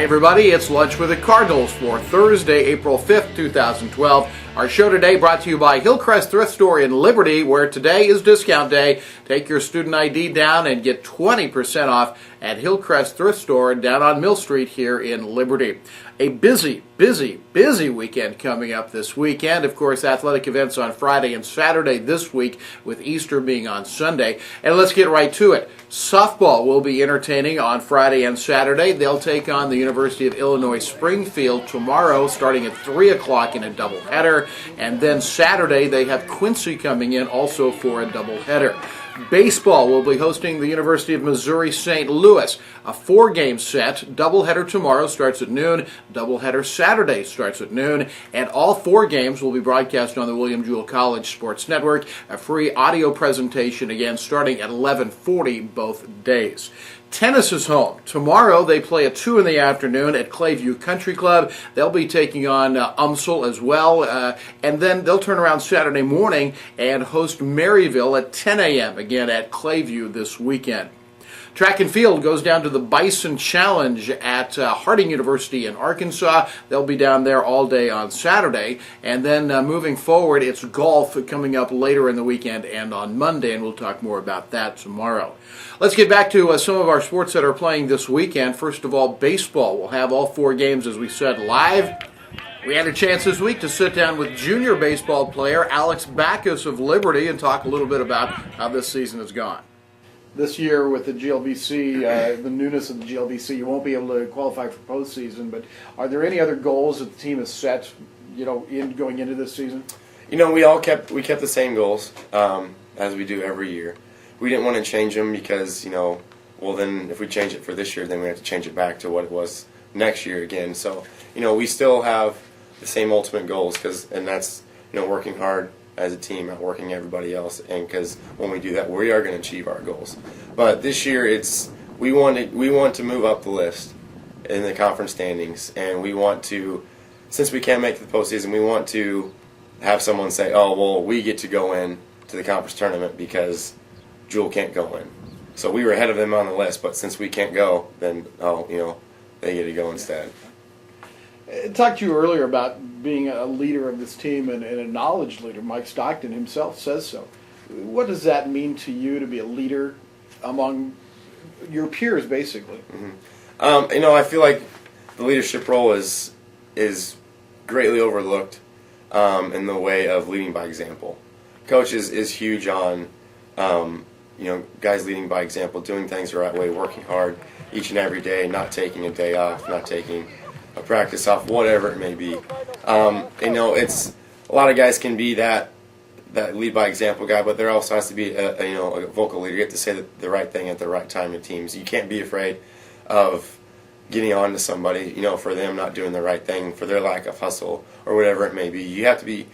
everybody, it's Lunch with the Cardinals for Thursday, April 5th, 2012. Our show today brought to you by Hillcrest Thrift Store in Liberty, where today is discount day. Take your student ID down and get 20% off at Hillcrest Thrift Store down on Mill Street here in Liberty. A busy weekend coming up this weekend. Of course, athletic events on Friday and Saturday this week, with Easter being on Sunday. And let's get right to it. Softball will be entertaining on Friday and Saturday. They'll take on the University of Illinois Springfield tomorrow, starting at 3 o'clock in a doubleheader. And then Saturday, they have Quincy coming in also for a doubleheader. Baseball will be hosting the University of Missouri St. Louis. A 4-game set. Doubleheader tomorrow starts at noon. Doubleheader Saturday starts at noon. And all 4 games will be broadcast on the William Jewell College Sports Network. A free audio presentation again starting at 11:40 both days. Tennis is home. Tomorrow they play at 2 in the afternoon at Clayview Country Club. They'll be taking on UMSL as well. And then they'll turn around Saturday morning and host Maryville at 10 a.m. again at Clayview this weekend. Track and field goes down to the Bison Challenge at Harding University in Arkansas. They'll be down there all day on Saturday. And then moving forward, it's golf coming up later in the weekend and on Monday, and we'll talk more about that tomorrow. Let's get back to some of our sports that are playing this weekend. First of all, baseball. We'll have all 4 games, as we said, live. We had a chance this week to sit down with junior baseball player Alex Backus of Liberty and talk a little bit about how this season has gone. This year with the GLBC, the newness of the GLBC, you won't be able to qualify for postseason, but are there any other goals that the team has set, in going into this season? We kept the same goals as we do every year. We didn't want to change them because, then if we change it for this year, then we have to change it back to what it was next year again. So, we still have the same ultimate goals and that's, working hard as a team, outworking everybody else, and because when we do that, we are going to achieve our goals. But this year, we want to move up the list in the conference standings, and we want to, since we can't make the postseason, we want to have someone say, "Oh, well, we get to go in to the conference tournament because Jewell can't go in." So we were ahead of them on the list, but since we can't go, then they get to go instead. I talked to you earlier about being a leader of this team and a knowledge leader. Mike Stockton himself says so. What does that mean to you to be a leader among your peers, basically? Mm-hmm. I feel like the leadership role is greatly overlooked in the way of leading by example. Coach is huge on guys leading by example, doing things the right way, working hard each and every day, not taking a day off, not taking a practice off, whatever it may be. It's a lot of guys can be that lead by example guy, but there also has to be a vocal leader. You have to say the right thing at the right time in teams. You can't be afraid of getting on to somebody, for them not doing the right thing, for their lack of hustle or whatever it may be. You have to be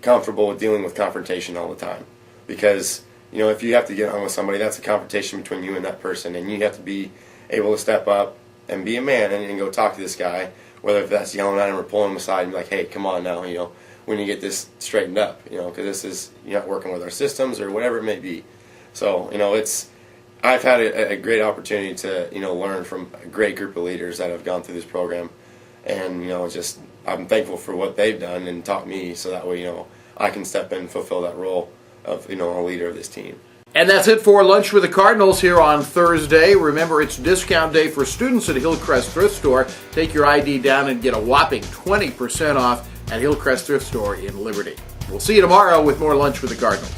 comfortable with dealing with confrontation all the time, because if you have to get on with somebody, that's a confrontation between you and that person, and you have to be able to step up and be a man and go talk to this guy, whether that's yelling at him or pulling him aside and be like, "Hey, come on now, we need to get this straightened up, because this is, you're not working with our systems," or whatever it may be. So, I've had a great opportunity to, learn from a great group of leaders that have gone through this program, and, I'm thankful for what they've done and taught me, so that way, I can step in and fulfill that role of, a leader of this team. And that's it for Lunch with the Cardinals here on Thursday. Remember, it's discount day for students at Hillcrest Thrift Store. Take your ID down and get a whopping 20% off at Hillcrest Thrift Store in Liberty. We'll see you tomorrow with more Lunch with the Cardinals.